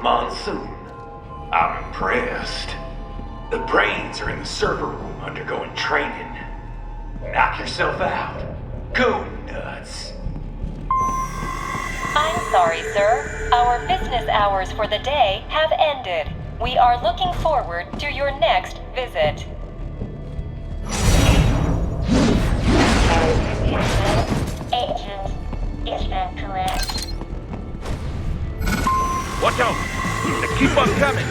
Monsoon. I'm impressed. The brains are in the server room undergoing training. Knock yourself out. Go nuts. I'm sorry, sir. Our business hours for the day have ended. We are looking forward to your next visit. Agent is incorrect. Watch out! They keep on coming!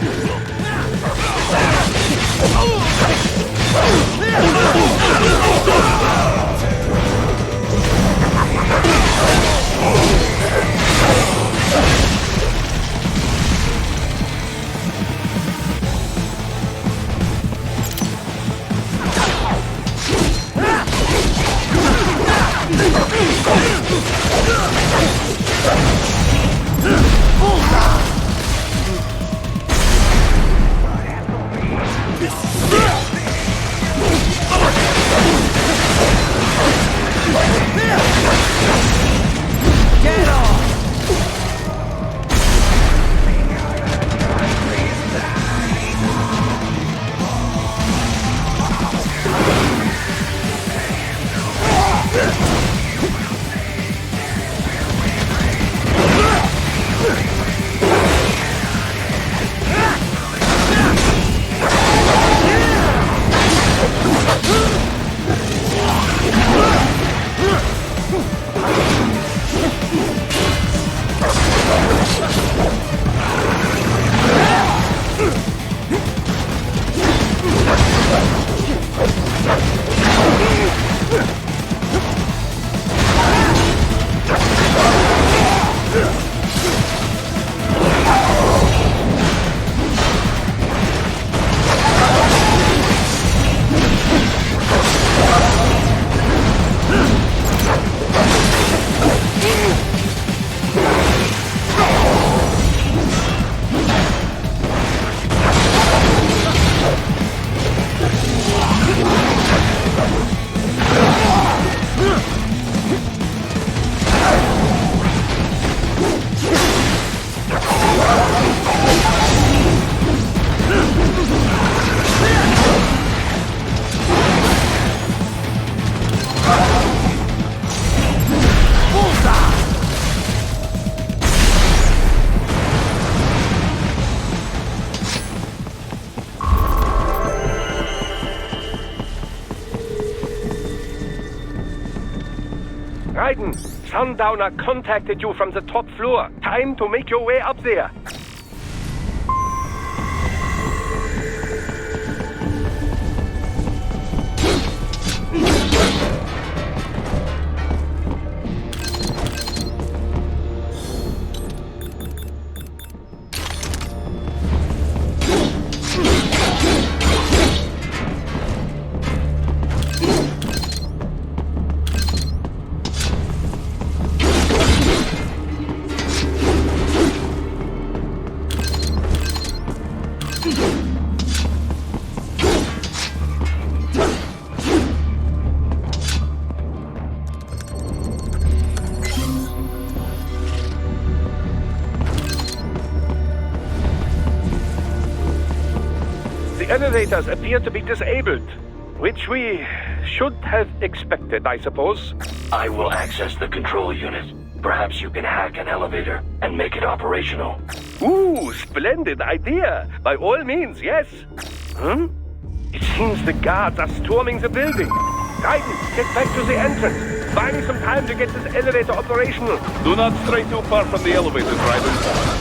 Get off! Raiden, Sundowner contacted you from the top floor. Time to make your way up there. The elevators appear to be disabled, which we should have expected, I suppose. I will access the control unit. Perhaps you can hack an elevator and make it operational. Ooh, splendid idea! By all means, yes! It seems the guards are storming the building. Raiden, get back to the entrance. Buy me some time to get this elevator operational. Do not stray too far from the elevators, Raiden.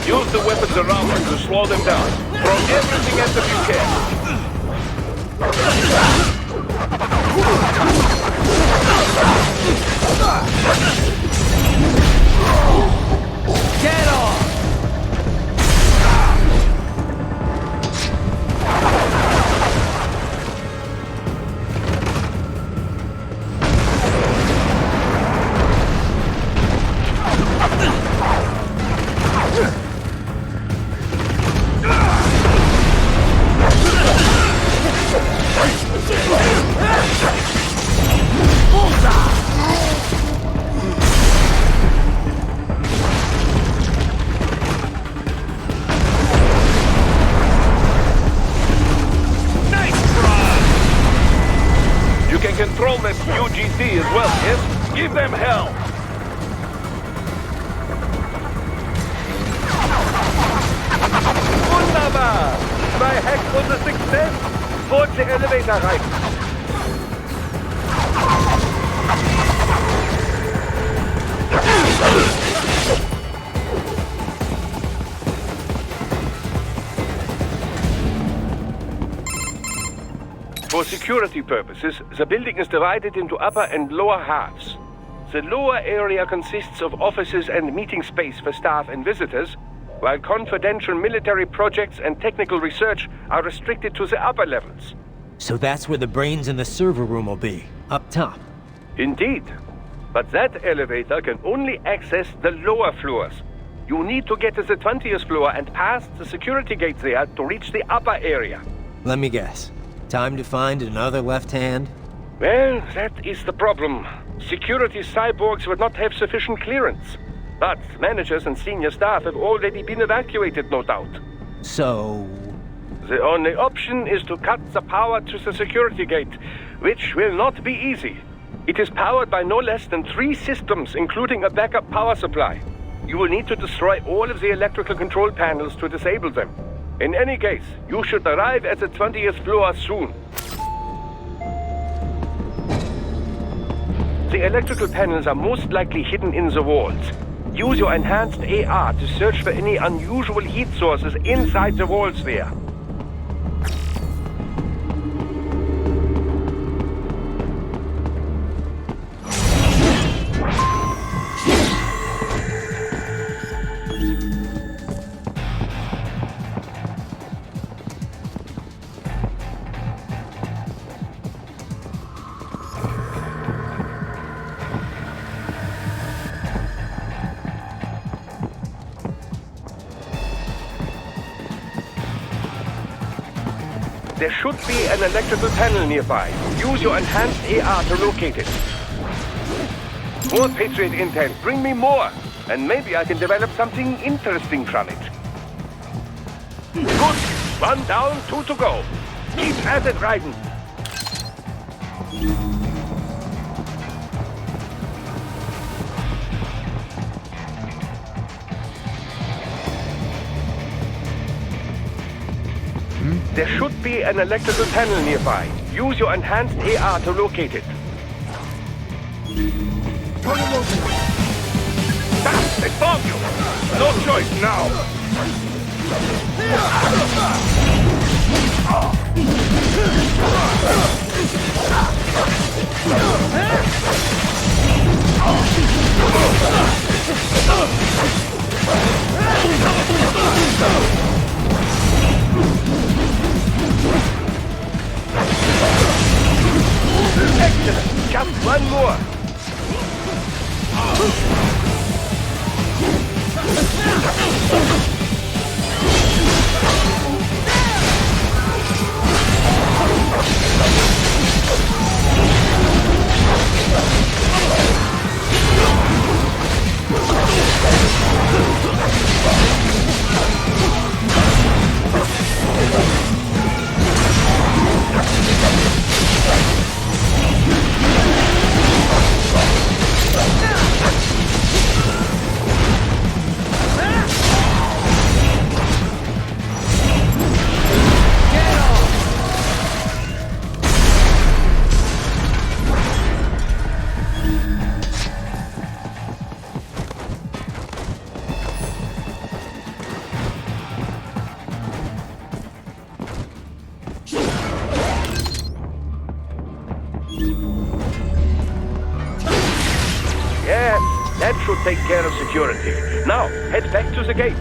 Use the weapons around them to slow them down. Throw everything at them you can. Get off! them hell! Wunderbar! My hack was a success! Board the elevator rein! For security purposes, the building is divided into upper and lower halves. The lower area consists of offices and meeting space for staff and visitors, while confidential military projects and technical research are restricted to the upper levels. So that's where the brains in the server room will be, up top. Indeed. But that elevator can only access the lower floors. You need to get to the 20th floor and pass the security gate there to reach the upper area. Let me guess. Time to find another left hand? Well, that is the problem. Security cyborgs would not have sufficient clearance. But managers and senior staff have already been evacuated, no doubt. So... The only option is to cut the power to the security gate, which will not be easy. It is powered by no less than 3 systems, including a backup power supply. You will need to destroy all of the electrical control panels to disable them. In any case, you should arrive at the 20th floor soon. The electrical panels are most likely hidden in the walls. Use your enhanced AR to search for any unusual heat sources inside the walls there. There should be an electrical panel nearby. Use your enhanced AR to locate it. More Patriot intel. Bring me more. And maybe I can develop something interesting from it. Good. 1 down, 2 to go. Keep at it, Raiden. There should be an electrical panel nearby. Use your enhanced AR to locate it. Stop! They bomb you! No choice now! Excellent! Just 1 more! Yes, that should take care of security. Now, head back to the gate.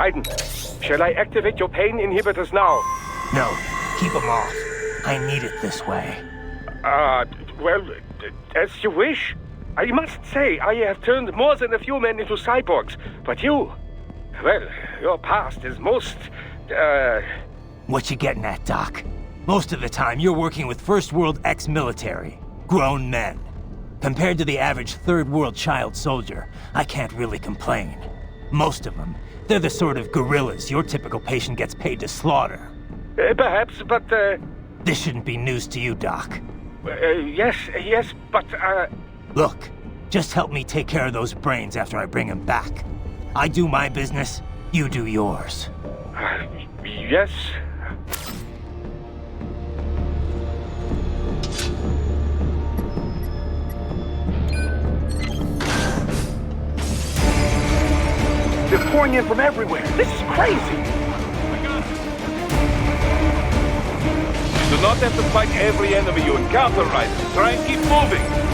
Raiden, shall I activate your pain inhibitors now? No, keep them off. I need it this way. Well, as you wish. I must say, I have turned more than a few men into cyborgs, but you... Well, your past is most, What you getting at, Doc? Most of the time, you're working with First World ex-military. Grown men. Compared to the average Third World child soldier, I can't really complain. Most of them, they're the sort of guerrillas your typical patient gets paid to slaughter. Perhaps, but, This shouldn't be news to you, Doc. yes, but, Look, just help me take care of those brains after I bring them back. I do my business, you do yours. yes. They're pouring in from everywhere. This is crazy. You do not have to fight every enemy you encounter, Raiden. Try and keep moving.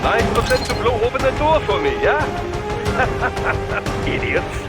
$9% to blow open the door for me, yeah? Idiots.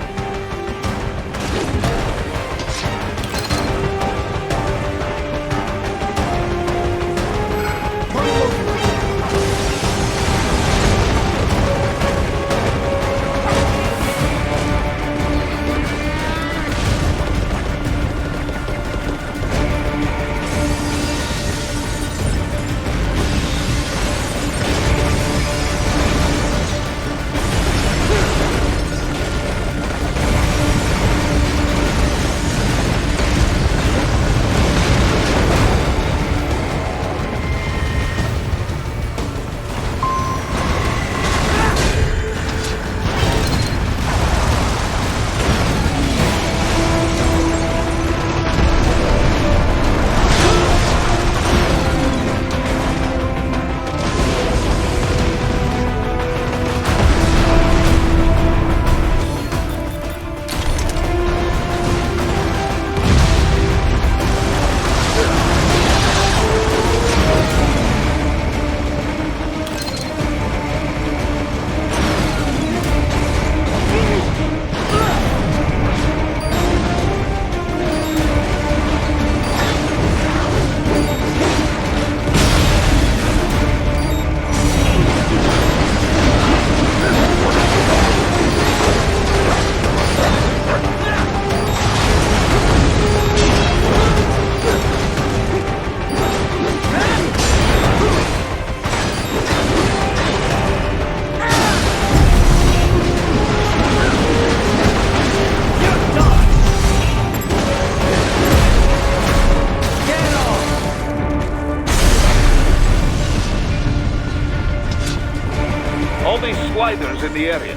Sliders in the area.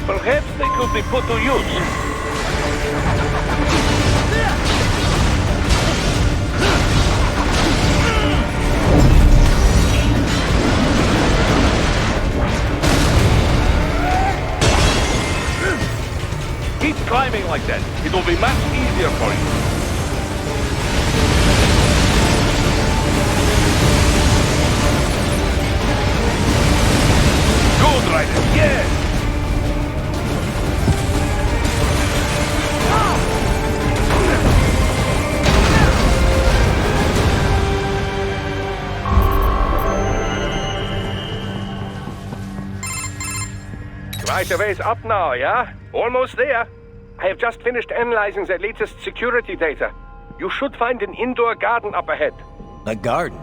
Perhaps they could be put to use. Keep climbing like that. It will be much easier for you. Good, Raiden. Yes! Right a ways up now, yeah? Almost there. I have just finished analyzing the latest security data. You should find an indoor garden up ahead. A garden?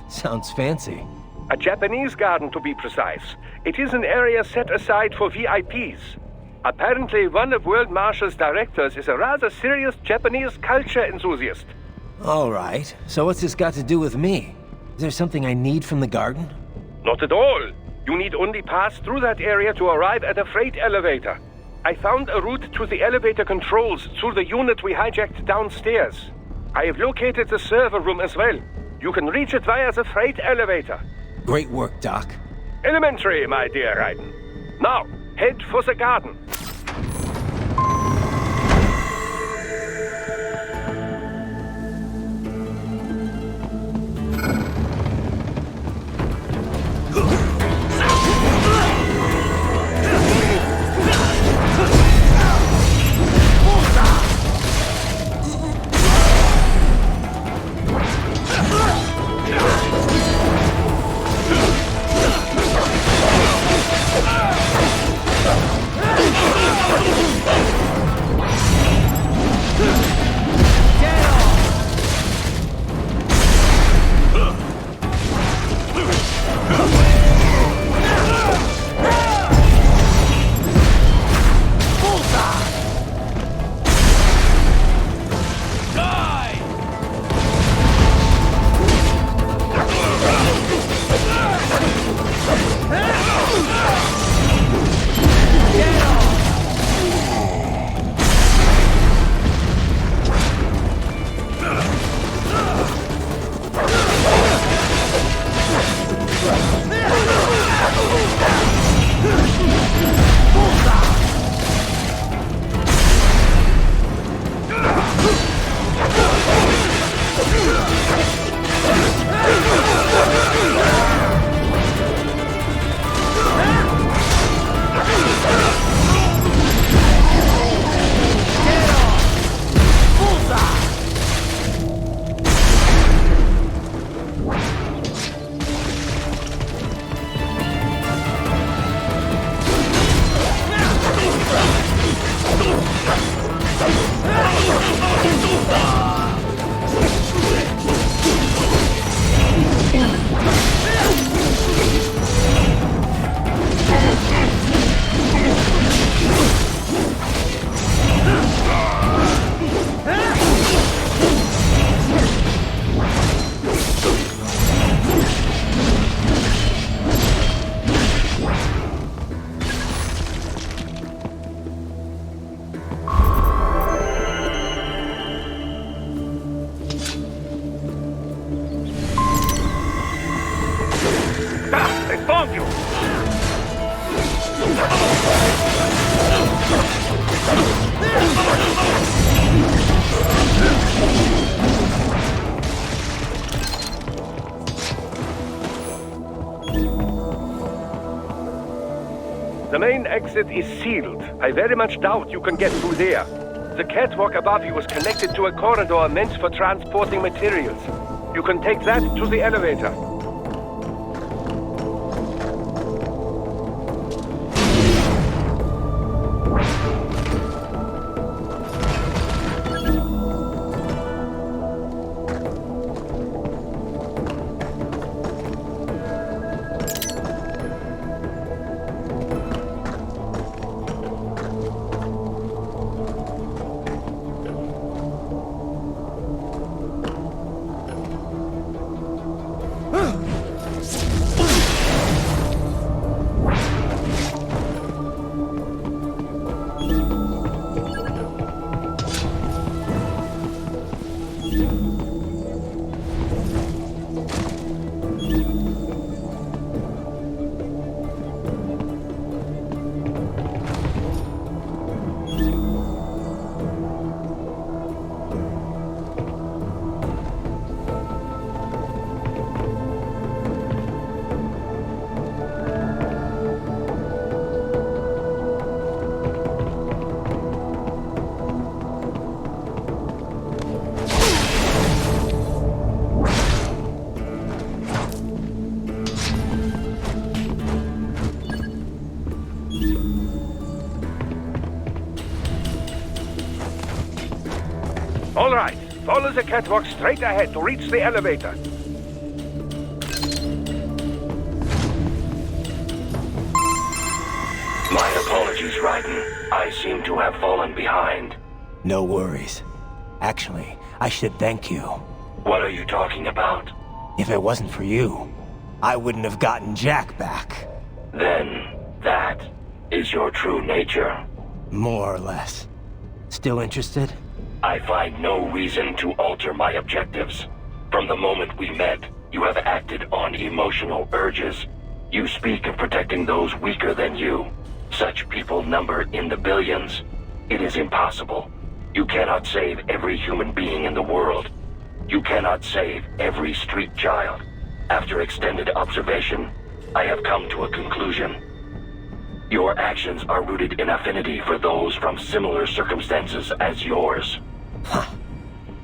Sounds fancy. A Japanese garden, to be precise. It is an area set aside for VIPs. Apparently, one of World Marshal's directors is a rather serious Japanese culture enthusiast. All right. So what's this got to do with me? Is there something I need from the garden? Not at all. You need only pass through that area to arrive at a freight elevator. I found a route to the elevator controls through the unit we hijacked downstairs. I have located the server room as well. You can reach it via the freight elevator. Great work, Doc. Elementary, my dear Raiden. Now, head for the garden. The main exit is sealed. I very much doubt you can get through there. The catwalk above you is connected to a corridor meant for transporting materials. You can take that to the elevator. All right, follow the catwalk straight ahead to reach the elevator. My apologies, Raiden. I seem to have fallen behind. No worries. Actually, I should thank you. What are you talking about? If it wasn't for you, I wouldn't have gotten Jack back. Then, that is your true nature. More or less. Still interested? I find no reason to alter my objectives. From the moment we met, you have acted on emotional urges. You speak of protecting those weaker than you. Such people number in the billions. It is impossible. You cannot save every human being in the world. You cannot save every street child. After extended observation, I have come to a conclusion. Your actions are rooted in affinity for those from similar circumstances as yours. Huh.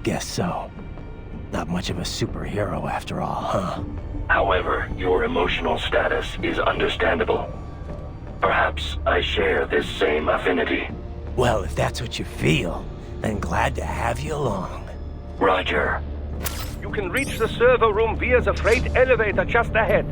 Guess so. Not much of a superhero after all, huh? However, your emotional status is understandable. Perhaps I share this same affinity. Well, if that's what you feel, then glad to have you along. Roger. You can reach the server room via the freight elevator just ahead.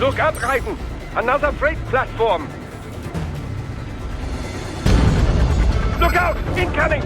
Look up, Raiden! Another freight platform! Look out! Incoming!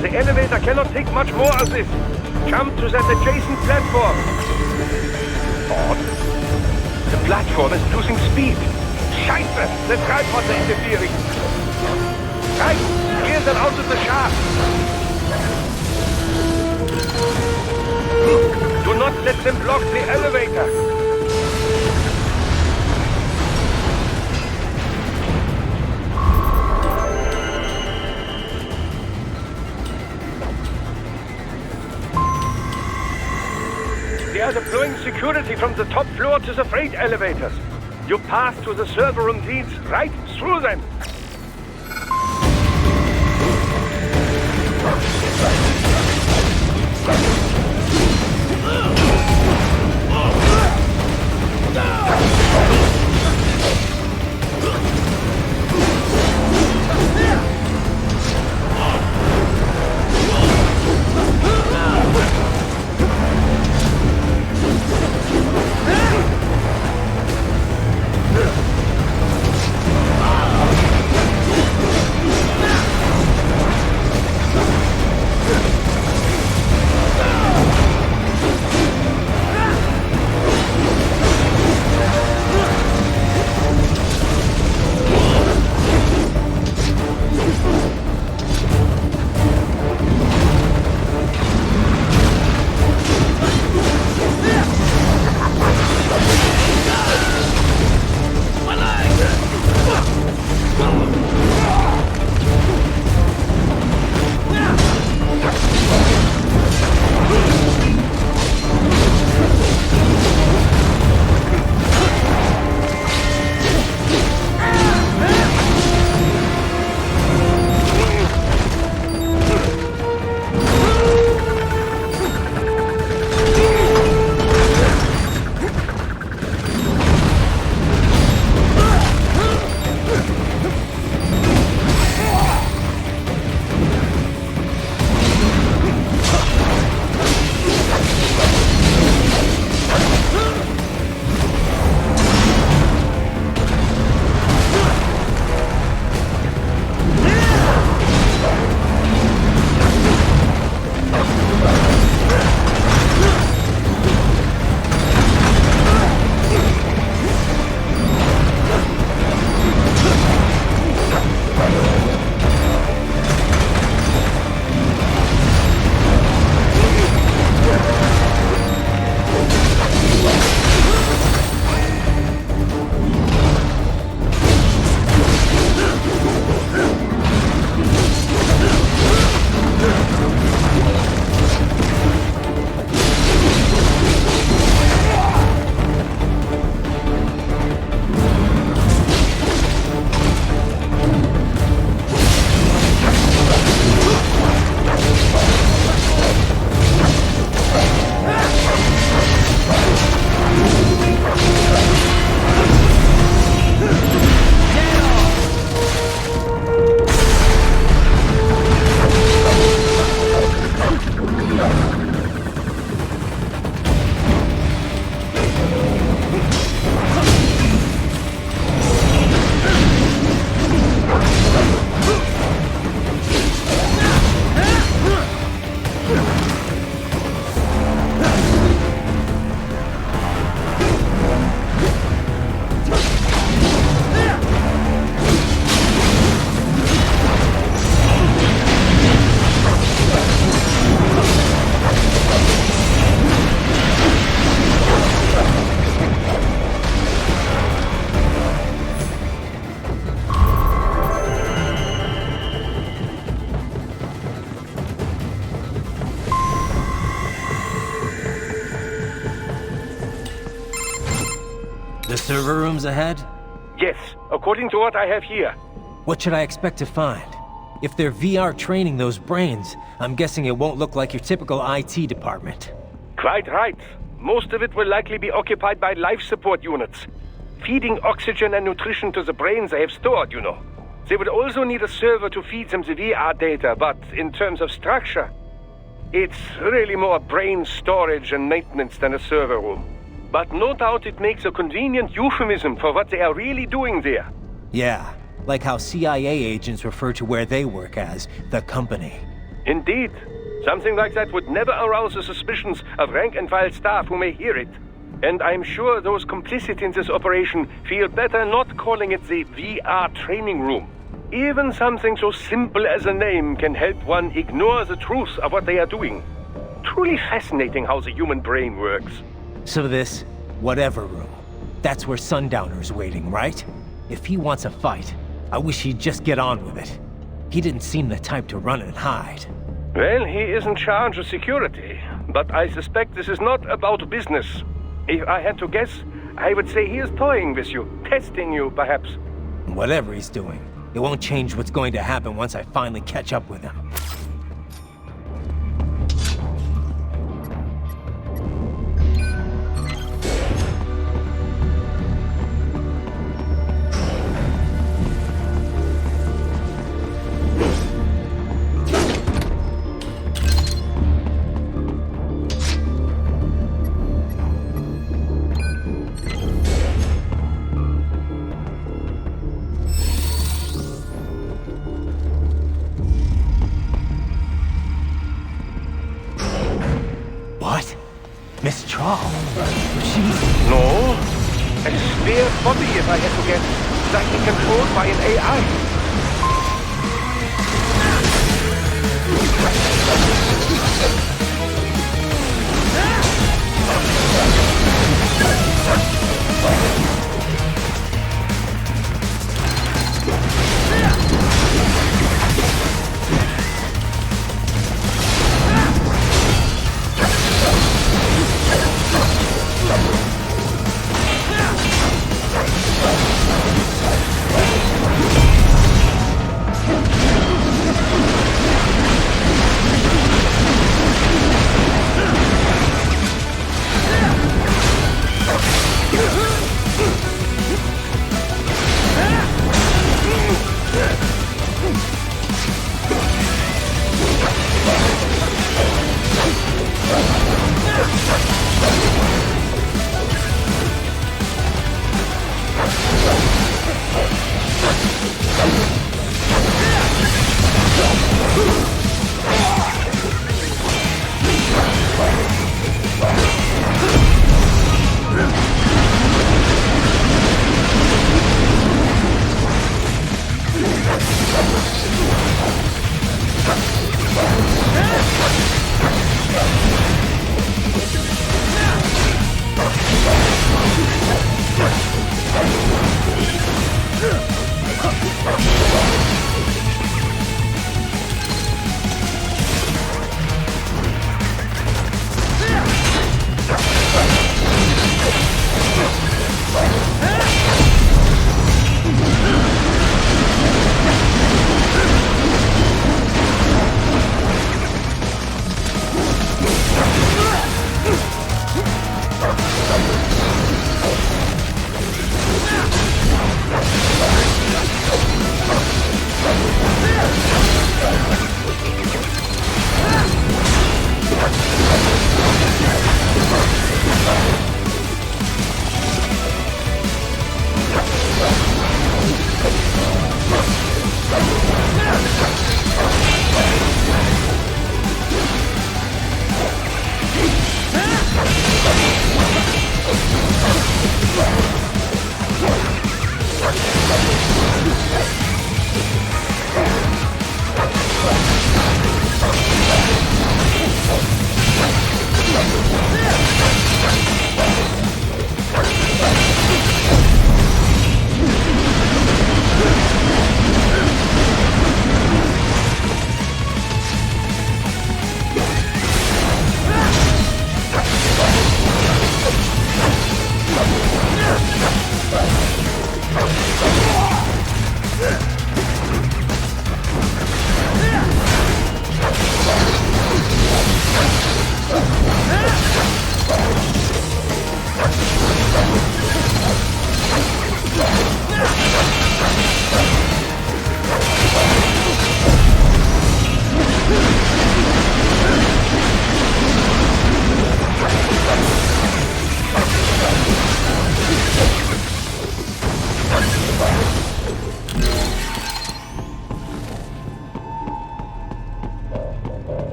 The elevator cannot take much more of this. Jump to that adjacent platform. Odd. The platform is losing speed. Scheiße! The tripods are interfering. Right, clear them out of the shaft. Do not let them block the elevator. They are deploying security from the top floor to the freight elevators. Your path to the server room leads right through them. The server room's ahead? Yes, according to what I have here. What should I expect to find? If they're VR training those brains, I'm guessing it won't look like your typical IT department. Quite right. Most of it will likely be occupied by life support units. Feeding oxygen and nutrition to the brains they have stored, you know. They would also need a server to feed them the VR data, but in terms of structure, it's really more brain storage and maintenance than a server room. But no doubt it makes a convenient euphemism for what they are really doing there. Yeah, like how CIA agents refer to where they work as the company. Indeed. Something like that would never arouse the suspicions of rank-and-file staff who may hear it. And I'm sure those complicit in this operation feel better not calling it the VR training room. Even something so simple as a name can help one ignore the truth of what they are doing. Truly fascinating how the human brain works. So this, whatever room, that's where Sundowner's waiting, right? If he wants a fight, I wish he'd just get on with it. He didn't seem the type to run and hide. Well, he is in charge of security, but I suspect this is not about business. If I had to guess, I would say he is toying with you, testing you, perhaps. Whatever he's doing, it won't change what's going to happen once I finally catch up with him. What? Miss Trawl? She's... No. A spare body, if I had to guess. Likely controlled by an AI.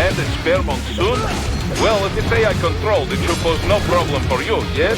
And a spare monsoon? Well, if it's AI controlled, it should pose no problem for you, yes?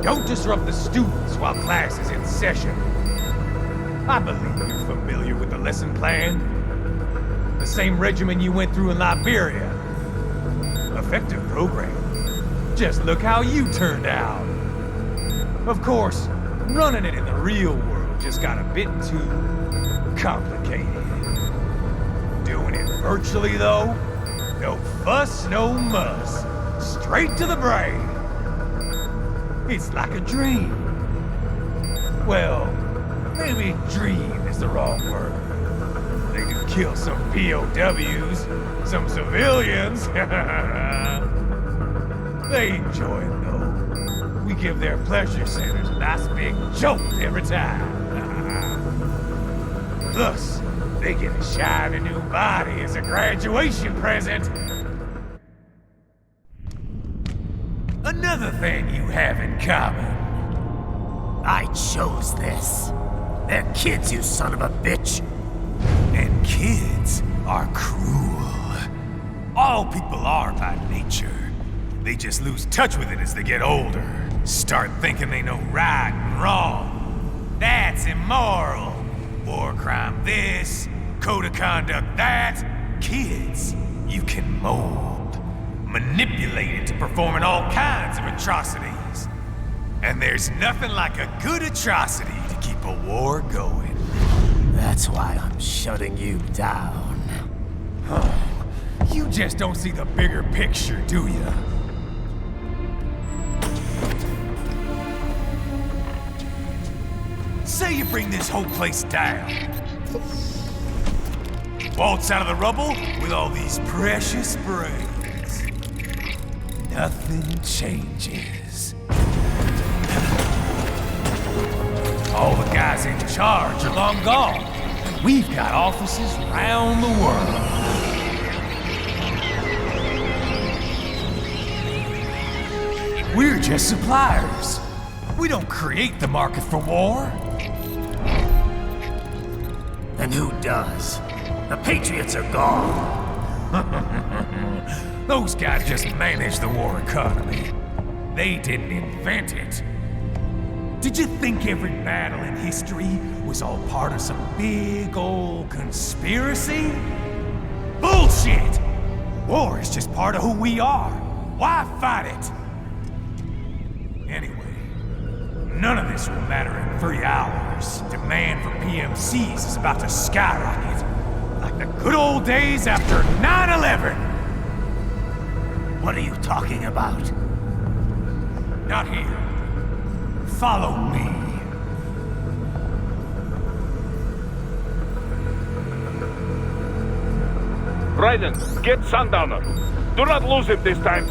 Don't disrupt the students while class is in session. I believe you're familiar with the lesson plan. The same regimen you went through in Liberia. Effective program. Just look how you turned out. Of course, running it in the real world just got a bit too complicated. Doing it virtually, though, no fuss, no muss. Straight to the brain. It's like a dream. Well, maybe dream is the wrong word. They do kill some POWs, some civilians. They enjoy it, though. We give their pleasure centers a nice big jolt every time. Plus, they get a shiny new body as a graduation present. Another thing you have in common. I chose this. They're kids, you son of a bitch. And kids are cruel. All people are by nature. They just lose touch with it as they get older. Start thinking they know right and wrong. That's immoral. War crime this, code of conduct that. Kids, you can mold, manipulate into performing all kinds of atrocities. And there's nothing like a good atrocity to keep a war going. That's why I'm shutting you down. You just don't see the bigger picture, do you? Say you bring this whole place down. Waltz out of the rubble with all these precious brains. Nothing changes. All the guys in charge are long gone, and we've got offices around the world. We're just suppliers. We don't create the market for war. And who does? The Patriots are gone. Those guys just manage the war economy. They didn't invent it. Did you think every battle in history was all part of some big old conspiracy? Bullshit! War is just part of who we are. Why fight it? Anyway, none of this will matter in 3 hours. Demand for PMCs is about to skyrocket. Like the good old days after 9/11. What are you talking about? Not here. Follow me. Raiden, get Sundowner. Do not lose him this time.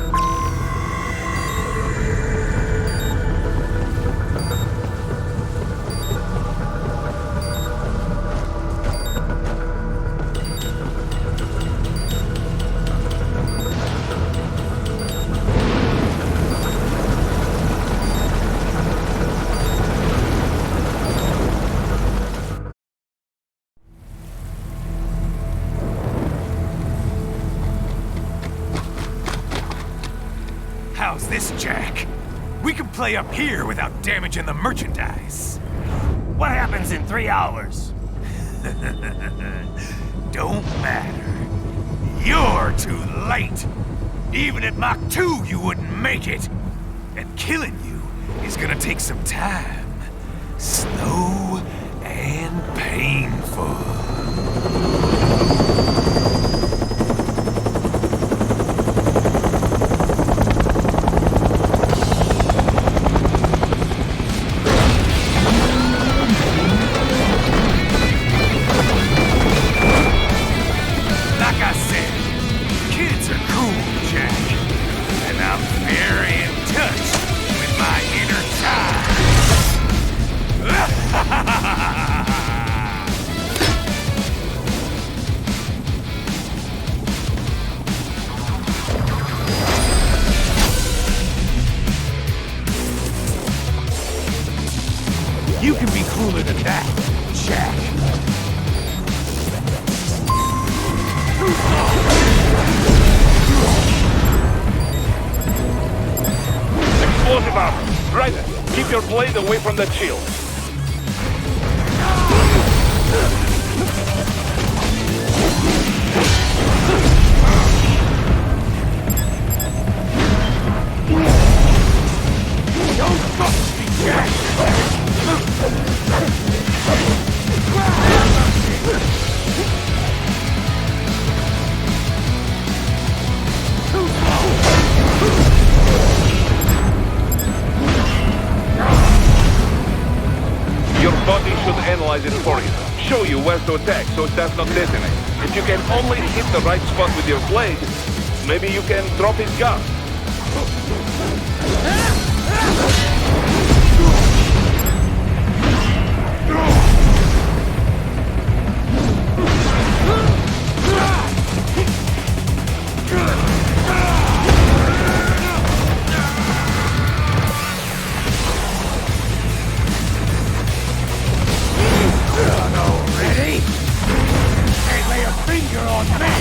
How's this, Jack? We can play up here without damaging the merchandise. What happens in 3 hours? Don't matter. You're too late. Even at Mach 2, you wouldn't make it. And killing you is gonna take some time. Slow and painful. You can be cooler than that, Jack. Explosive armor. Raiden, keep your blade away from that shield. Don't fuck me, Jack! Your body should analyze it for you. Show you where to attack so it does not detonate. If you can only hit the right spot with your blade, maybe you can drop his gun. Already? Can't lay a finger on me!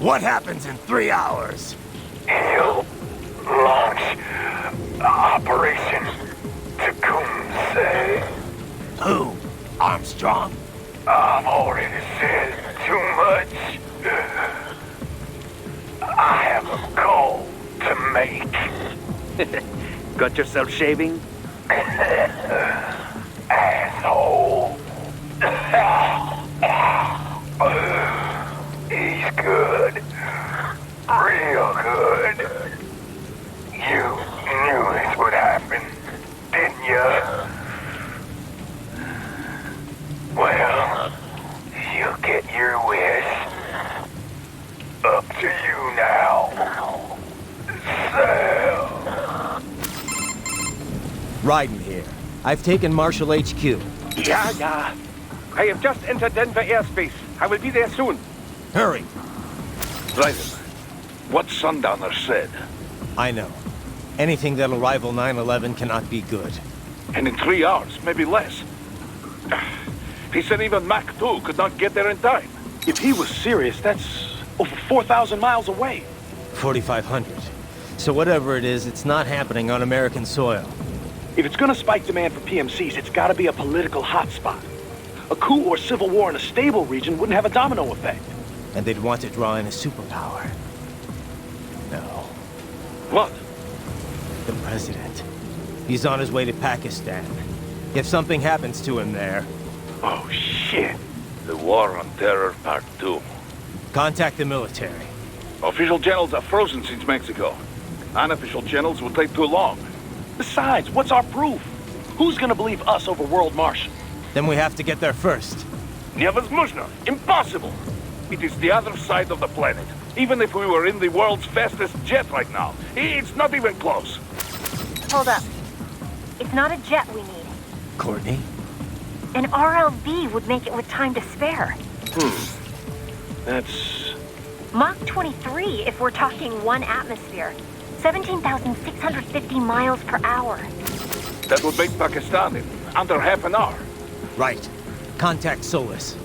What happens in 3 hours? He'll launch Operation Tecumseh. Who? Armstrong? I've already said too much. I have a call to make. Got yourself shaving? Asshole. He's good. Real good. You knew this would happen, didn't you? Well, you'll get your wish. Up to you now. Sam. Raiden here. I've taken Marshall HQ. Yeah. I have just entered Denver airspace. I will be there soon. Hurry! Raiden, what Sundowner said, I know. Anything that'll rival 9/11 cannot be good. and in 3 hours, maybe less. He said even Mach 2 could not get there in time. If he was serious, that's over 4,000 miles away. 4,500. So whatever it is, it's not happening on American soil. If it's gonna spike demand for PMCs, it's gotta be a political hotspot. A coup or civil war in a stable region wouldn't have a domino effect. And they'd want to draw in a superpower. No. What? The president. He's on his way to Pakistan. If something happens to him there... Oh, shit. The War on Terror Part 2. Contact the military. Official channels are frozen since Mexico. Unofficial channels will take too long. Besides, what's our proof? Who's gonna believe us over World Marshal? Then we have to get there first. Невозможно. Impossible. It is the other side of the planet. Even if we were in the world's fastest jet right now, it's not even close. Hold up. It's not a jet we need. Courtney? An RLV would make it with time to spare. That's... Mach 23 if we're talking 1 atmosphere. 17,650 miles per hour. That would make Pakistan in under half an hour. Right. Contact Solus.